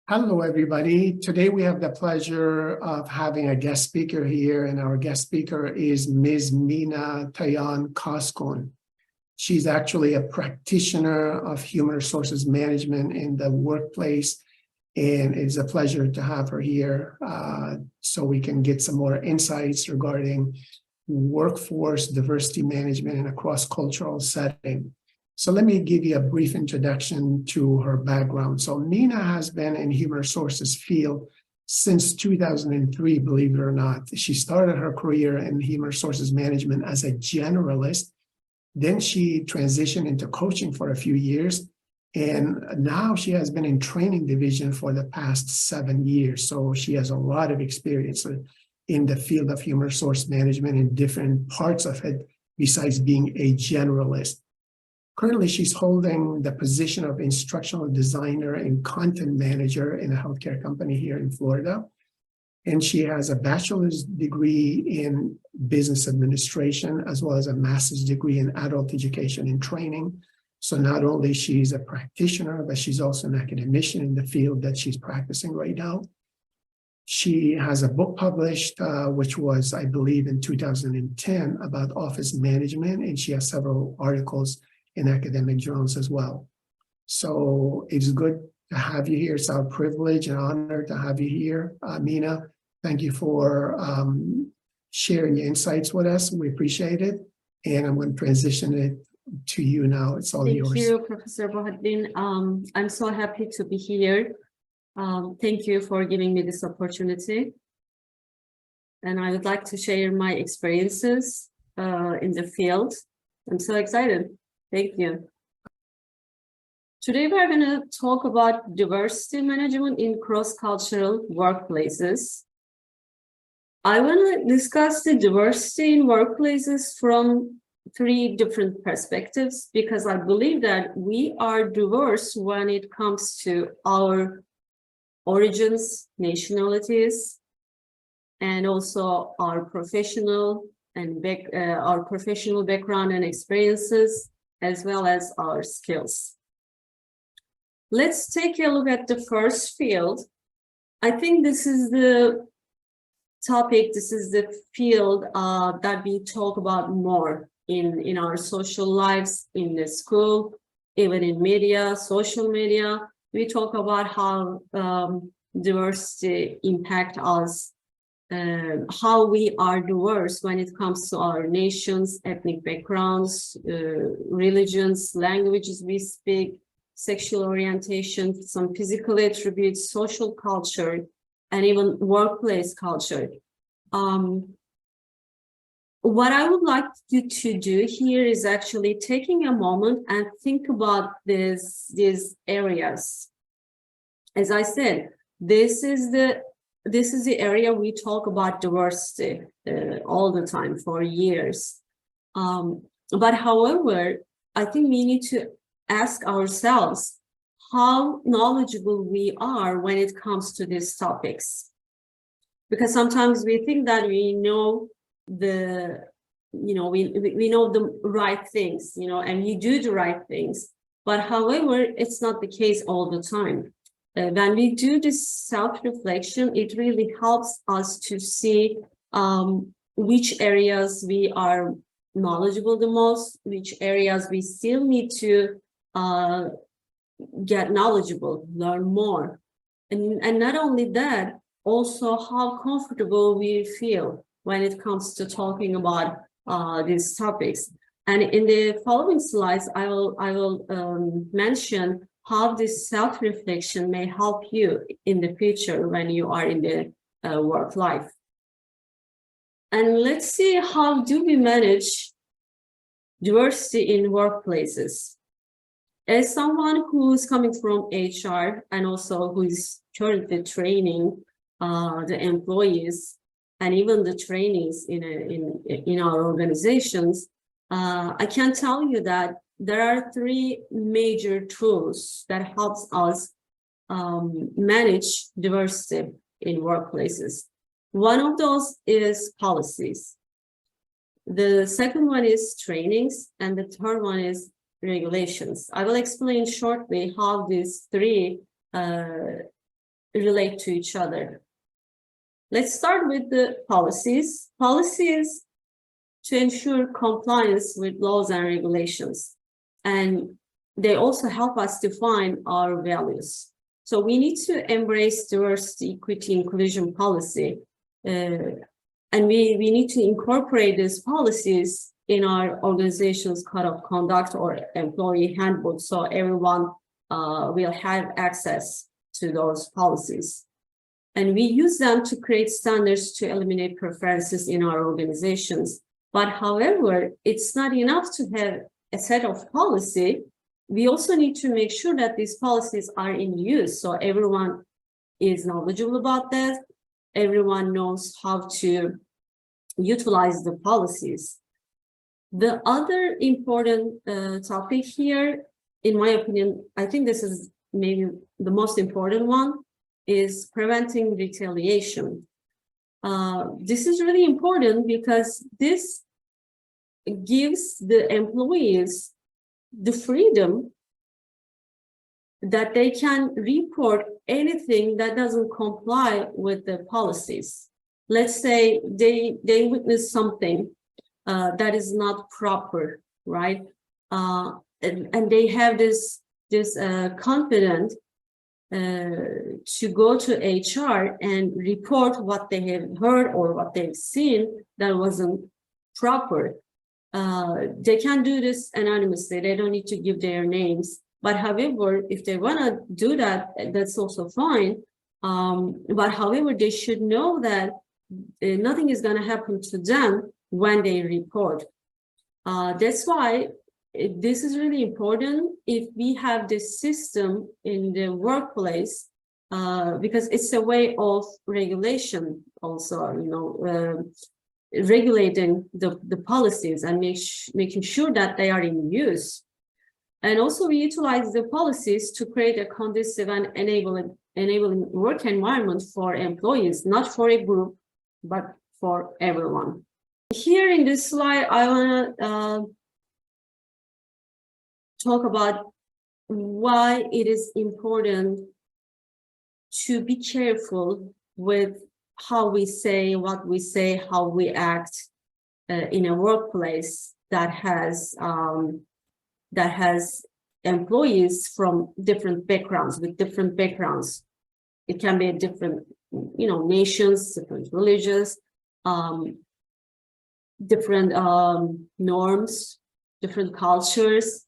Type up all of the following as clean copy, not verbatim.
Hello, everybody. Today we have the pleasure of having a guest speaker here, and our guest speaker is Ms. Mina Tayan Coskun. She's actually a practitioner of human resources management in the workplace, and it's a pleasure to have her here so we can get some more insights regarding workforce diversity management in a cross-cultural setting. So let me give you a brief introduction to her background. So Mina has been in human resources field since 2003, believe it or not. She started her career in human resources management as a generalist. Then she transitioned into coaching for a few years. And now she has been in training division for the past 7 years. So she has a lot of experience in the field of human resource management in different parts of it, besides being a generalist. Currently, she's holding the position of instructional designer and content manager in a healthcare company here in Florida. And she has a bachelor's degree in business administration, as well as a master's degree in adult education and training. So not only she's a practitioner, but she's also an academician in the field that she's practicing right now. She has a book published, which was, I believe, in 2010 about office management, and she has several articles in academic journals as well. So it's good to have you here. It's our privilege and honor to have you here. Mina, thank you for sharing your insights with us. We appreciate it. And I'm going to transition it to you now. It's all yours. Thank you, Professor Bahaudin. I'm so happy to be here. Thank you for giving me this opportunity. And I would like to share my experiences in the field. I'm so excited. Thank you. Today, we're going to talk about diversity management in cross-cultural workplaces. I want to discuss the diversity in workplaces from 3 different perspectives, because I believe that we are diverse when it comes to our origins, nationalities, and also our professional background and experiences, as well as our skills. Let's take a look at the first field. I think this is the topic, this is the field that we talk about more in our social lives, in the school, even in media, social media. We talk about how diversity impacts us, how we are diverse when it comes to our nations, ethnic backgrounds, religions, languages we speak, sexual orientation, some physical attributes, social culture, and even workplace culture. What I would like you to do here is actually taking a moment and think about these areas. As I said, this is the area we talk about diversity all the time for years. But however, I think we need to ask ourselves how knowledgeable we are when it comes to these topics. Because sometimes we think that we know we know the right things, and we do the right things. But however, it's not the case all the time. When we do this self-reflection, it really helps us to see which areas we are knowledgeable the most, which areas we still need to get knowledgeable, learn more. And not only that, also how comfortable we feel when it comes to talking about these topics. And in the following slides, I will mention how this self-reflection may help you in the future when you are in the work life. And let's see, how do we manage diversity in workplaces? As someone who's coming from HR and also who is currently training the employees and even the trainees in our organizations, I can tell you that there are 3 major tools that helps us manage diversity in workplaces. One of those is policies. The second one is trainings, and the third one is regulations. I will explain shortly how these 3 relate to each other. Let's start with the policies. Policies to ensure compliance with laws and regulations. And they also help us define our values. So we need to embrace diversity, equity, inclusion policy. And we need to incorporate these policies in our organization's code of conduct or employee handbook, so everyone will have access to those policies. And we use them to create standards to eliminate preferences in our organizations. But however, it's not enough to have a set of policy. We also need to make sure that these policies are in use, so everyone is knowledgeable about that. Everyone knows how to utilize the policies. The other important topic here, in my opinion, I think this is maybe the most important one, is preventing retaliation. This is really important because this gives the employees the freedom that they can report anything that doesn't comply with the policies. Let's say they witness something that is not proper, right? And they have this confidence to go to HR and report what they have heard or what they've seen that wasn't proper. They can do this anonymously. They don't need to give their names. But however, if they want to do that, that's also fine. But however, they should know that nothing is going to happen to them when they report. That's why this is really important if we have this system in the workplace, because it's a way of regulation also, you know, regulating the policies and making sure that they are in use. And also we utilize the policies to create a conducive and enabling work environment for employees, not for a group, but for everyone. Here in this slide, I want to talk about why it is important to be careful with how we say, what we say, how we act in a workplace that has employees from different backgrounds, with different backgrounds. It can be different, you know, nations, different religions, different norms, different cultures.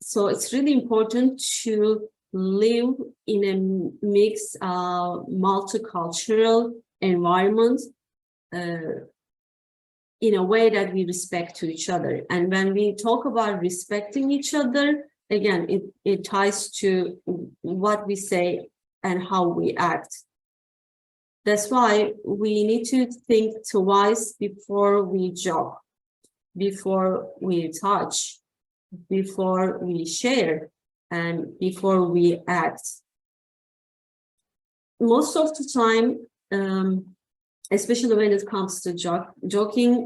So it's really important to live in a mixed multicultural environment in a way that we respect to each other. And when we talk about respecting each other, again, it ties to what we say and how we act. That's why we need to think twice before we joke, before we touch, before we share, and before we act. Most of the time, especially when it comes to joking,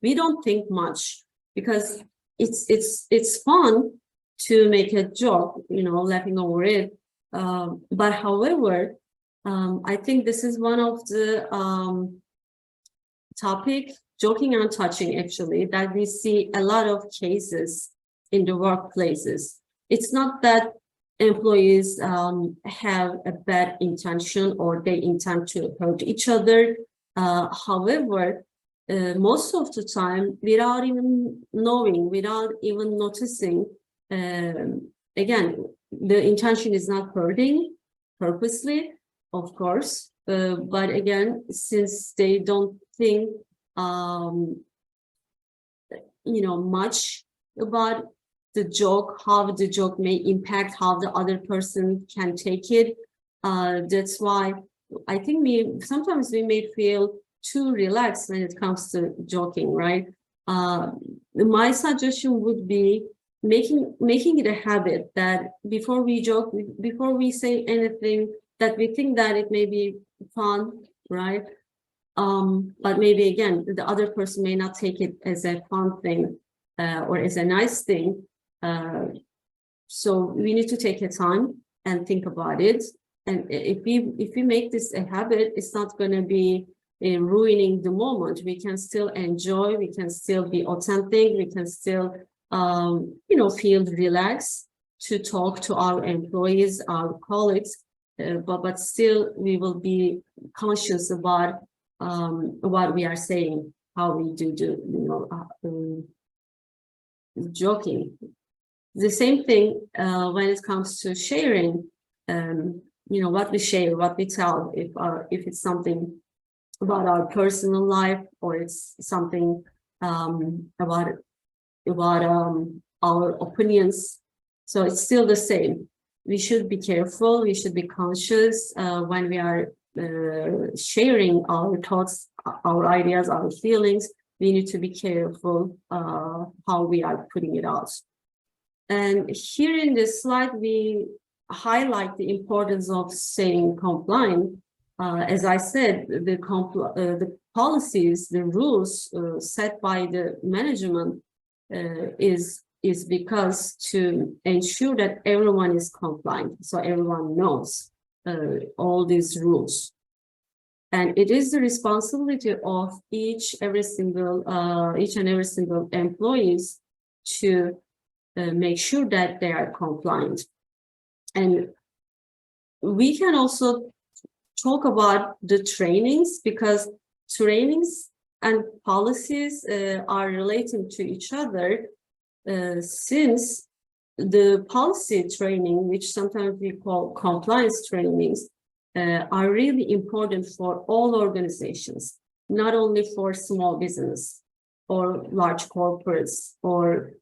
we don't think much because it's fun to make a joke, you know, laughing over it. But however, I think this is one of the topic, joking and touching actually, that we see a lot of cases in the workplaces. It's not that employees have a bad intention or they intend to hurt each other. However, most of the time, without even knowing, without even noticing, again, the intention is not hurting purposely, of course, but again, since they don't think, you know, much about the joke, how the joke may impact how the other person can take it. That's why I think sometimes we may feel too relaxed when it comes to joking, right? My suggestion would be making it a habit that before we joke, before we say anything, that we think that it may be fun, right? But maybe again, the other person may not take it as a fun thing or as a nice thing. So we need to take a time and think about it. And if we make this a habit, it's not going to be ruining the moment. We can still enjoy, we can still be authentic, we can still, feel relaxed to talk to our employees, our colleagues, but still we will be conscious about what we are saying, how we do, joking. The same thing when it comes to sharing, what we share, what we tell, if it's something about our personal life or it's something about our opinions. So it's still the same. We should be careful, we should be conscious when we are sharing our thoughts, our ideas, our feelings. We need to be careful how we are putting it out. And here in this slide, we highlight the importance of staying compliant. As I said, the policies, the rules set by the management is because to ensure that everyone is compliant, so everyone knows all these rules. And it is the responsibility of each and every single employees to make sure that they are compliant. And we can also talk about the trainings, because trainings and policies are relating to each other, since the policy training, which sometimes we call compliance trainings, are really important for all organizations, not only for small business or large corporates or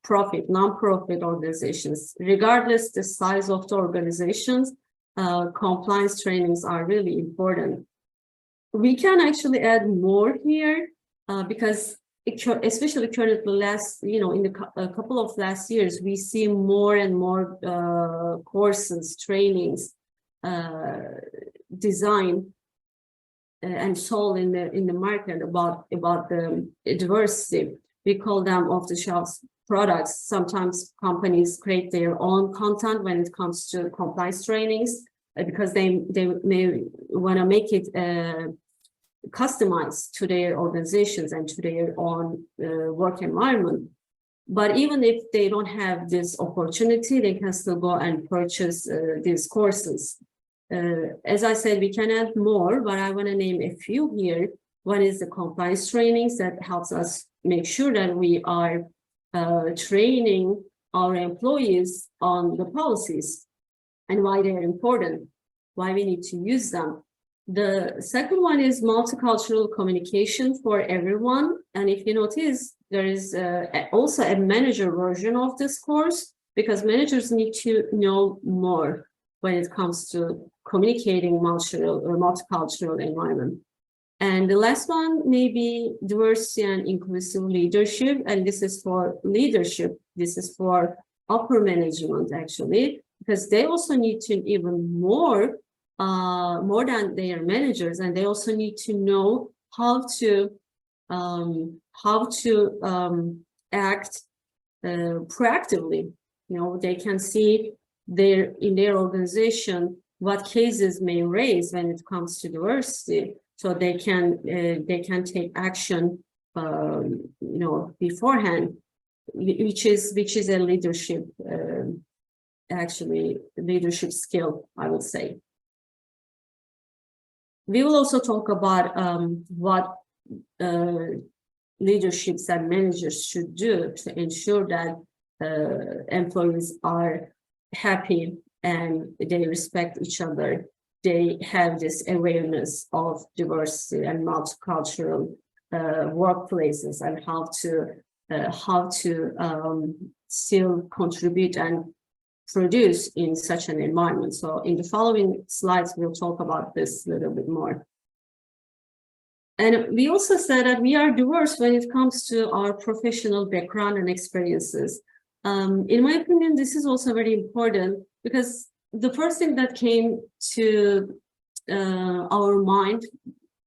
non-profit organizations. Regardless the size of the organizations, compliance trainings are really important. We can actually add more here because especially currently in a couple of last years, we see more and more courses, trainings, design and sold in the market about the diversity. We call them off-the-shelf products. Sometimes companies create their own content when it comes to compliance trainings because they may want to make it customized to their organizations and to their own work environment. But even if they don't have this opportunity, they can still go and purchase these courses. As I said, we can add more, but I want to name a few here. One is the compliance trainings that helps us make sure that we are training our employees on the policies and why they're important, why we need to use them. The second one is multicultural communication for everyone. And if you notice, there is also a manager version of this course, because managers need to know more when it comes to communicating multicultural environment. And the last one may be diversity and inclusive leadership. And this is for leadership. This is for upper management, actually, because they also need to even more than their managers, and they also need to know how to act proactively. They can see in their organization what cases may raise when it comes to diversity, so they can take action beforehand, which is a leadership leadership skill, I would say. We will also talk about what leaderships and managers should do to ensure that employees are happy and they respect each other. They have this awareness of diversity and multicultural workplaces, and how to still contribute and produce in such an environment. So in the following slides, we'll talk about this a little bit more. And we also said that we are diverse when it comes to our professional background and experiences. In my opinion, this is also very important, because the first thing that came to our mind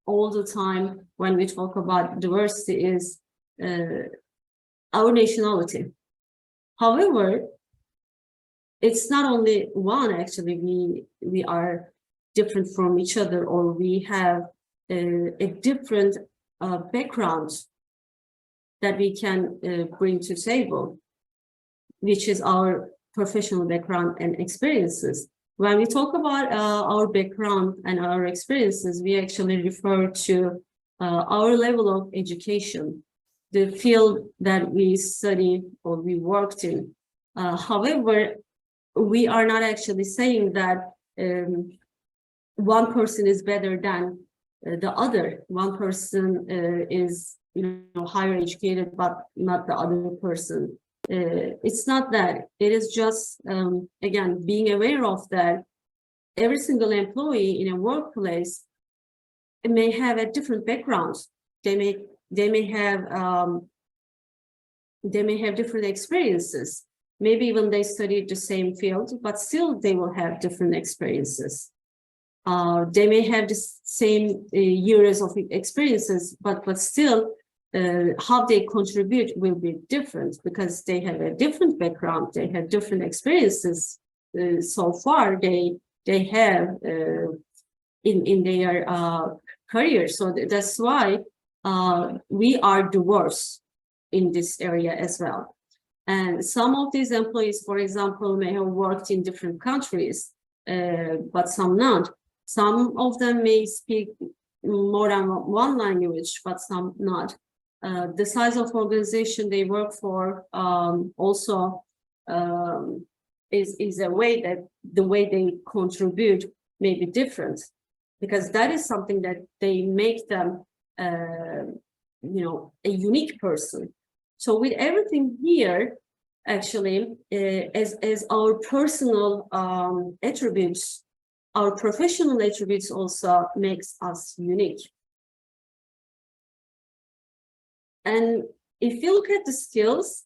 all the time when we talk about diversity is our nationality. However, it's not only one, actually. We are different from each other, or we have a different background that we can bring to table, which is our professional background and experiences. When we talk about our background and our experiences, we actually refer to our level of education, the field that we study or we worked in. However, we are not actually saying that one person is better than the other. One person is, higher educated, but not the other person. It's not that. It is just, again, being aware of that. Every single employee in a workplace may have a different background. They may have different experiences. Maybe even they studied the same field, but still they will have different experiences. They may have the same years of experiences, but still how they contribute will be different because they have a different background. They have different experiences so far they have in their career. So that's why we are diverse in this area as well. And some of these employees, for example, may have worked in different countries, but some not. Some of them may speak more than one language, but some not. The size of organization they work for also is a way that the way they contribute may be different, because that is something that they make them, a unique person. So with everything here, actually, as our personal attributes, our professional attributes also makes us unique. And if you look at the skills,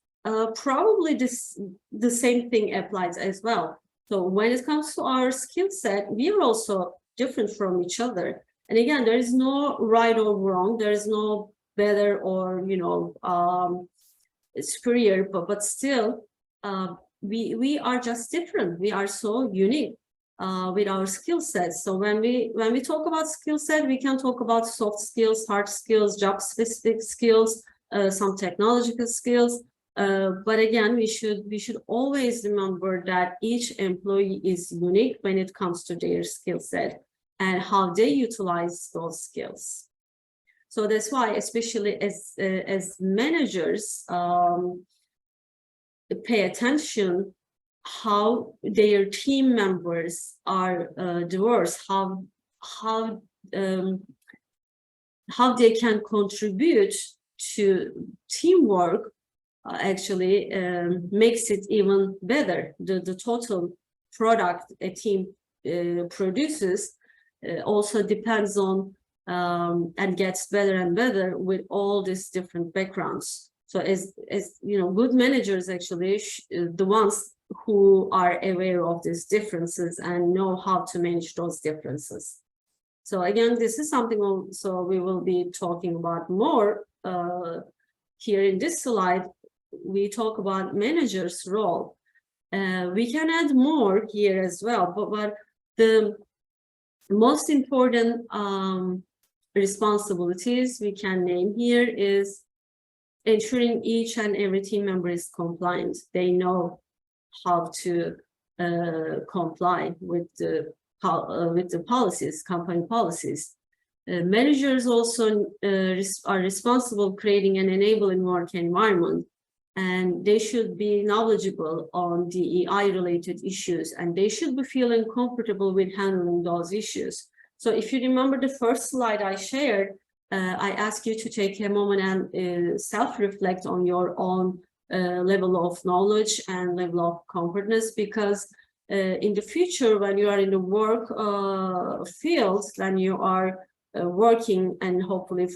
probably the same thing applies as well. So when it comes to our skill set, we are also different from each other. And again, there is no right or wrong. There is no better or superior, but still we are just different. We are so unique with our skill sets. So when we talk about skill set, we can talk about soft skills, hard skills, job specific skills, some technological skills. But again, we should always remember that each employee is unique when it comes to their skill set and how they utilize those skills. So that's why, especially as managers, pay attention how their team members are diverse, how they can contribute to teamwork. Actually makes it even better. The total product a team produces also depends on and gets better and better with all these different backgrounds. So as good managers, actually the ones who are aware of these differences and know how to manage those differences. So again, this is something also we will be talking about more here in this slide. We talk about managers' role. We can add more here as well, but the most important responsibilities we can name here is ensuring each and every team member is compliant. They know how to comply with the policies, company policies. Managers also are responsible for creating an enabling work environment, and they should be knowledgeable on DEI-related issues, and they should be feeling comfortable with handling those issues. So if you remember the first slide I shared, I asked you to take a moment and self-reflect on your own level of knowledge and level of comfortness, because in the future, when you are in the work field, when you are working and hopefully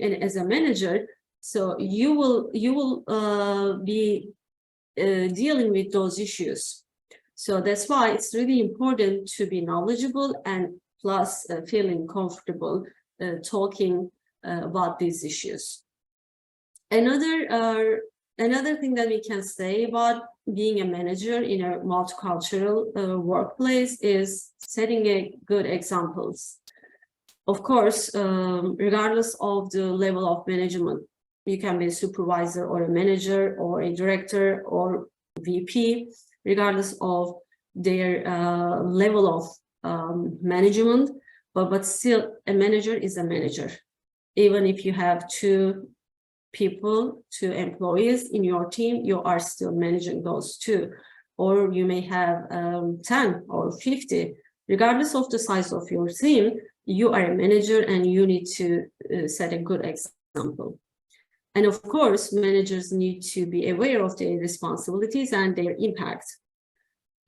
as a manager, so you will be dealing with those issues. So that's why it's really important to be knowledgeable and plus feeling comfortable talking about these issues. Another Another thing that we can say about being a manager in a multicultural workplace is setting a good examples. Of course, regardless of the level of management, you can be a supervisor or a manager or a director or VP, regardless of their level of management, but still a manager is a manager. Even if you have two employees in your team, you are still managing those two. Or you may have 10 or 50. Regardless of the size of your team, you are a manager and you need to set a good example. And of course, managers need to be aware of their responsibilities and their impact.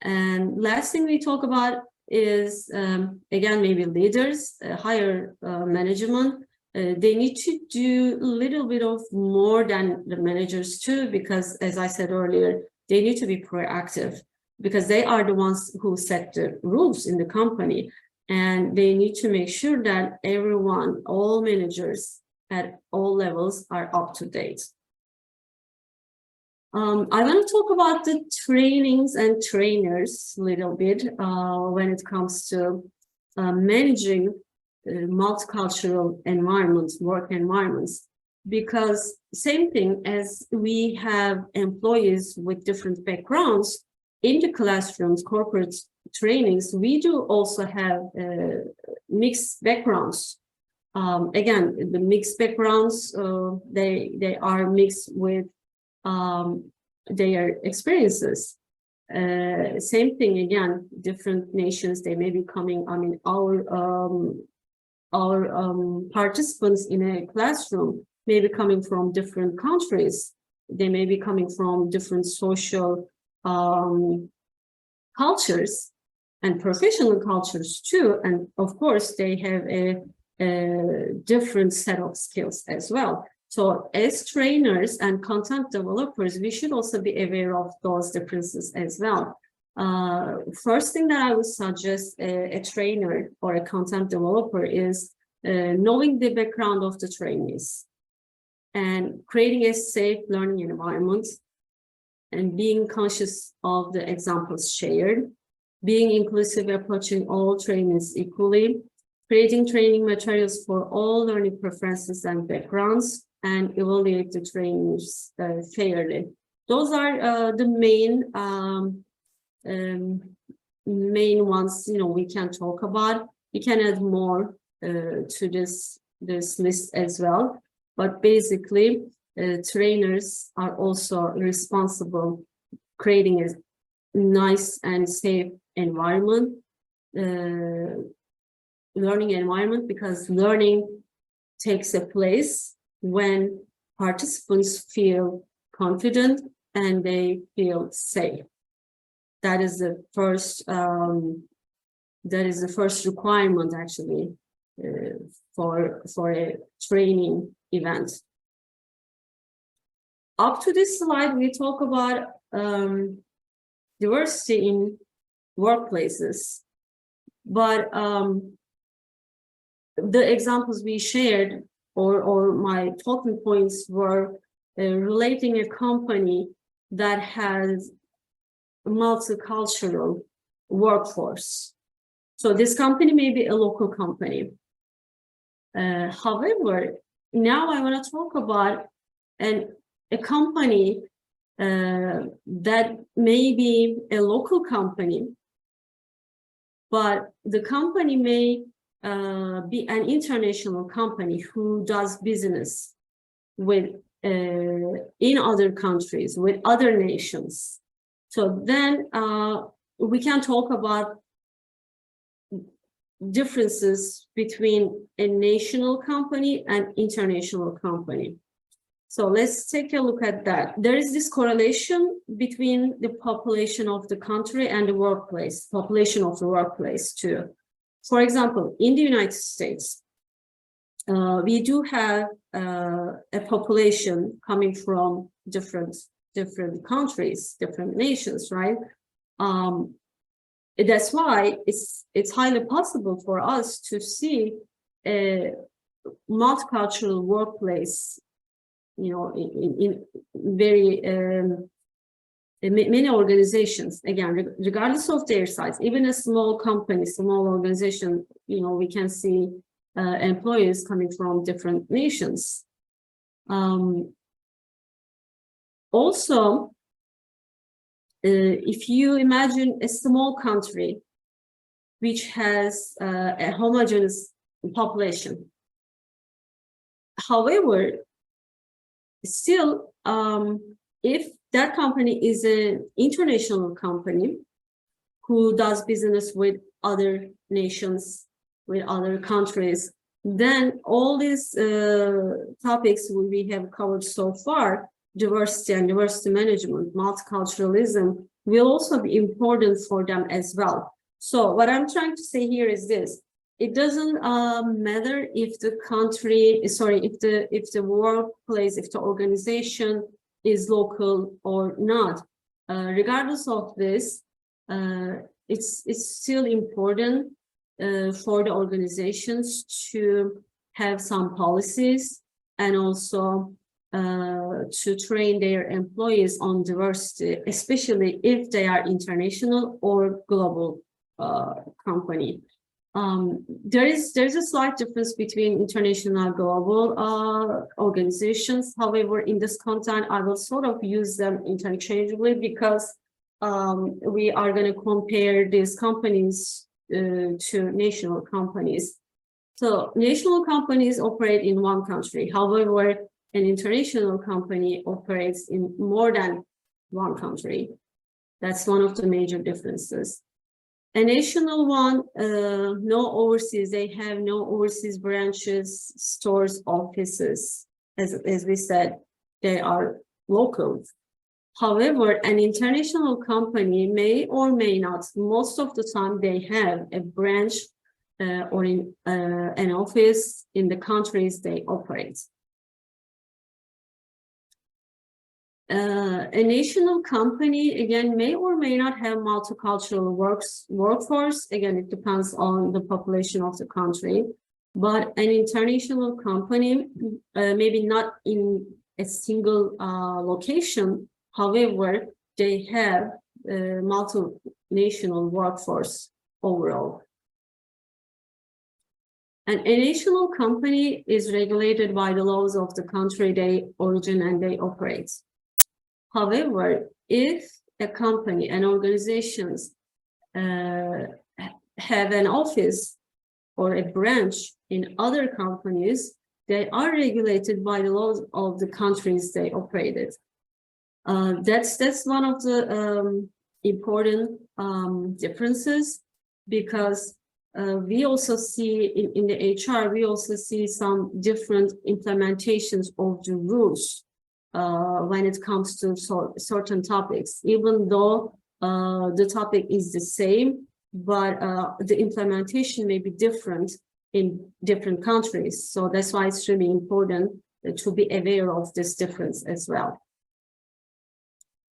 And last thing we talk about is, again, maybe leaders, higher management. They need to do a little bit of more than the managers too, because as I said earlier, they need to be proactive because they are the ones who set the rules in the company. And they need to make sure that everyone, all managers at all levels are up to date. I want to talk about the trainings and trainers a little bit when it comes to managing multicultural environments, work environments, because same thing as we have employees with different backgrounds in the classrooms, corporate trainings, we do also have mixed backgrounds. Again, the mixed backgrounds, they are mixed with their experiences. Same thing again, different nations, they may be coming, I mean, our participants in a classroom may be coming from different countries. They may be coming from different social cultures and professional cultures too. And of course, they have a different set of skills as well. So as trainers and content developers, we should also be aware of those differences as well. First thing that I would suggest a trainer or a content developer is knowing the background of the trainees and creating a safe learning environment and being conscious of the examples shared, being inclusive, approaching all trainees equally, creating training materials for all learning preferences and backgrounds, and evaluate the trainees fairly. Those are the main ones, we can talk about. We can add more to this list as well, but basically trainers are also responsible creating a nice and safe environment, learning environment, because learning takes a place when participants feel confident and they feel safe. That is the first requirement actually for a training event. Up to this slide, we talk about diversity in workplaces, but the examples we shared or my talking points were relating a company that has a multicultural workforce. So this company may be a local company. However, now I want to talk about a company that may be a local company, but the company may be an international company who does business with in other countries, with other nations. So then we can talk about differences between a national company and international company. So let's take a look at that. There is this correlation between the population of the country and the workplace, population of the workplace too. For example, in the United States, we do have a population coming from different countries, different nations, right? That's why it's highly possible for us to see a multicultural workplace in very many organizations, again, regardless of their size, even a small company, small organization, we can see employees coming from different nations. Also, if you imagine a small country which has a homogeneous population, however, still, if that company is an international company who does business with other nations, with other countries, then all these topics we have covered so far, diversity and diversity management, multiculturalism, will also be important for them as well. So what I'm trying to say here is this: it doesn't matter if the country, if the workplace, if the organization is local or not. Regardless of this, it's still important for the organizations to have some policies and also to train their employees on diversity, especially if they are international or global company. There's a slight difference between international and global organizations. However, in this content, I will sort of use them interchangeably because we are going to compare these companies to national companies. So national companies operate in one country. However, an international company operates in more than one country. That's one of the major differences. A national one, no overseas, they have no overseas branches, stores, offices. As we said, they are local. However, an international company may or may not, most of the time they have a branch or an office in the countries they operate. A national company, again, may or may not have multicultural workforce. Again, it depends on the population of the country. But an international company, maybe not in a single location, however, they have a multinational workforce overall. And a national company is regulated by the laws of the country they origin and they operate. However, if a company and organizations have an office or a branch in other companies, they are regulated by the laws of the countries they operated. That's one of the important differences, because we also see in the HR, we also see some different implementations of the rules when it comes to certain topics, even though the topic is the same, but the implementation may be different in different countries. So that's why it's really important to be aware of this difference as well.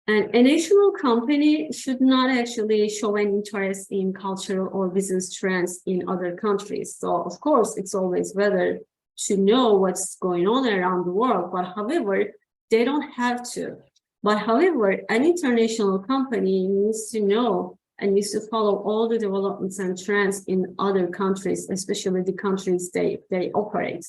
And a national company should not actually show an interest in cultural or business trends in other countries. So of course, it's always better to know what's going on around the world, but however, they don't have to. But however, an international company needs to know and needs to follow all the developments and trends in other countries, especially the countries they operate.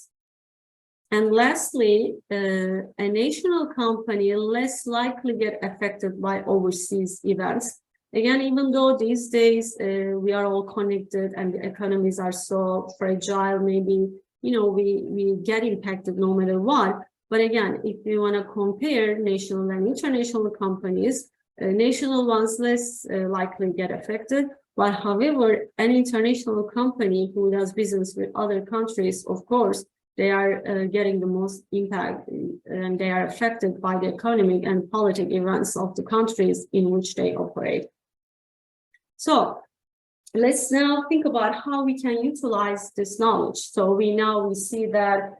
And lastly, a national company less likely get affected by overseas events. Again, even though these days we are all connected and the economies are so fragile, maybe, we get impacted no matter what. But again, if you want to compare national and international companies, national ones less likely get affected. But however, an international company who does business with other countries, of course, they are getting the most impact and they are affected by the economic and political events of the countries in which they operate. So let's now think about how we can utilize this knowledge. So we see that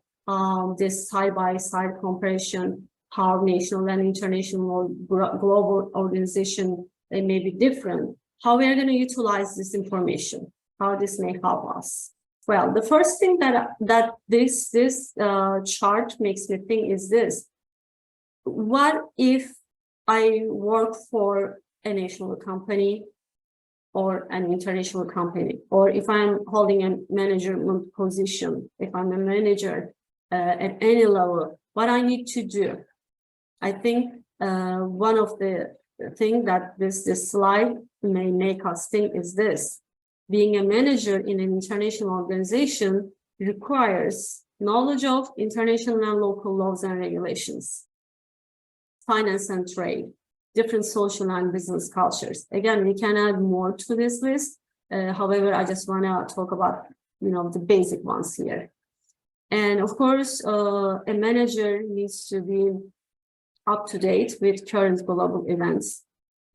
this side-by-side comparison, how national and international or global organization, they may be different. How we are going to utilize this information, how this may help us. Well, the first thing that this chart makes me think is this: what if I work for a national company or an international company, or if I'm holding a management position, if I'm a manager at any level, what I need to do? I think one of the things that this slide may make us think is this: being a manager in an international organization requires knowledge of international and local laws and regulations, finance and trade, different social and business cultures. Again, we can add more to this list. However, I just want to talk about, the basic ones here. And of course, a manager needs to be up to date with current global events,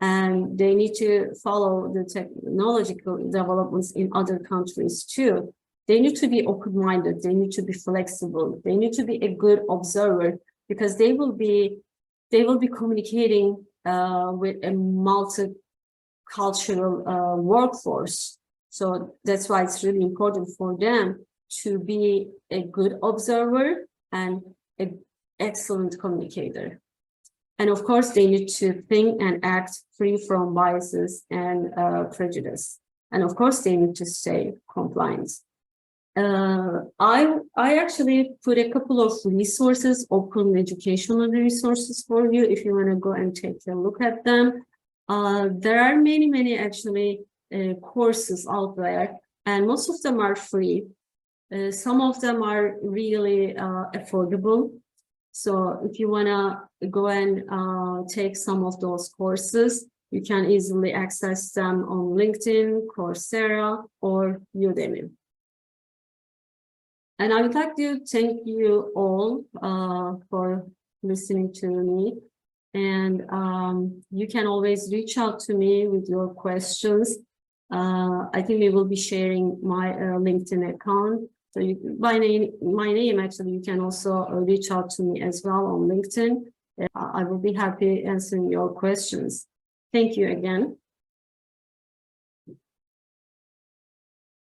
and they need to follow the technological developments in other countries too. They need to be open-minded. They need to be flexible. They need to be a good observer, because they will be communicating with a multicultural workforce. So that's why it's really important for them to be a good observer and an excellent communicator. And of course, they need to think and act free from biases and prejudice. And of course, they need to stay compliant. I actually put a couple of resources, open educational resources for you if you want to go and take a look at them. There are many actually courses out there, and most of them are free. Some of them are really affordable. So if you want to go and take some of those courses, you can easily access them on LinkedIn, Coursera, or Udemy. And I would like to thank you all for listening to me. And you can always reach out to me with your questions. I think we will be sharing my LinkedIn account. So my name, actually, you can also reach out to me as well on LinkedIn. I will be happy answering your questions. Thank you again.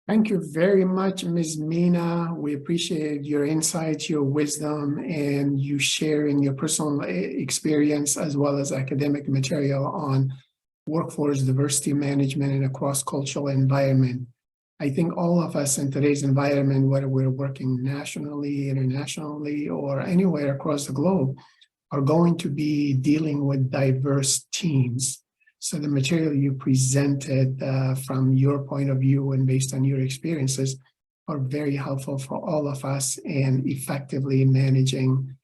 Thank you very much, Ms. Mina. We appreciate your insights, your wisdom, and you sharing your personal experience as well as academic material on workforce diversity management in a cross-cultural environment. I think all of us in today's environment, whether we're working nationally, internationally, or anywhere across the globe, are going to be dealing with diverse teams. So the material you presented from your point of view and based on your experiences are very helpful for all of us in effectively managing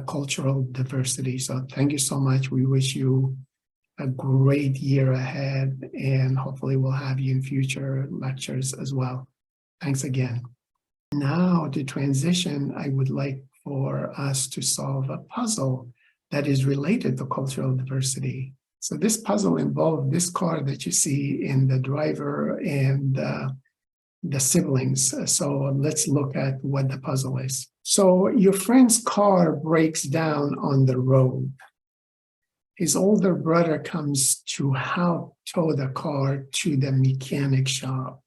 cultural diversity. So thank you so much. We wish you a great year ahead, and hopefully we'll have you in future lectures as well. Thanks again. Now to transition, I would like for us to solve a puzzle that is related to cultural diversity. So this puzzle involved this car that you see in the driver and the siblings. So let's look at what the puzzle is. So your friend's car breaks down on the road. His older brother comes to help tow the car to the mechanic shop.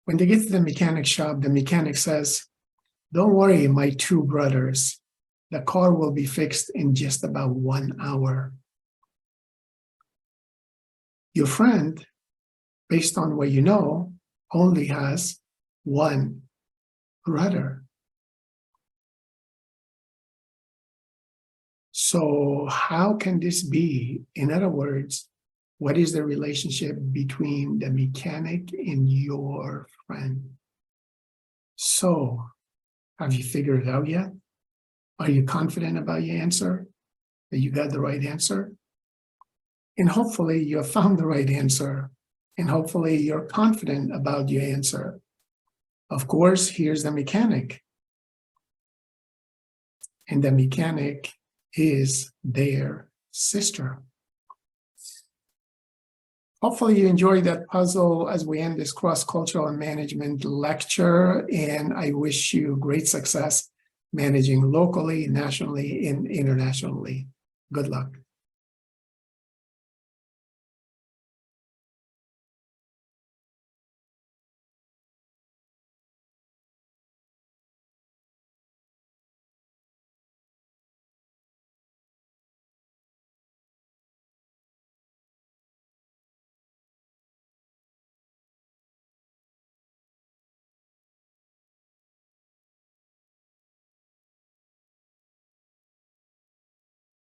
When they get to the mechanic shop, the mechanic says, "Don't worry, my two brothers. The car will be fixed in just about 1 hour." Your friend, based on what you know, only has one brother. So how can this be? In other words, what is the relationship between the mechanic and your friend? So have you figured it out yet? Are you confident about your answer? That you got the right answer? And hopefully you have found the right answer. And hopefully you're confident about your answer. Of course, here's the mechanic. And the mechanic is their sister. Hopefully you enjoyed that puzzle as we end this cross-cultural management lecture, and I wish you great success managing locally, nationally, and internationally. Good luck.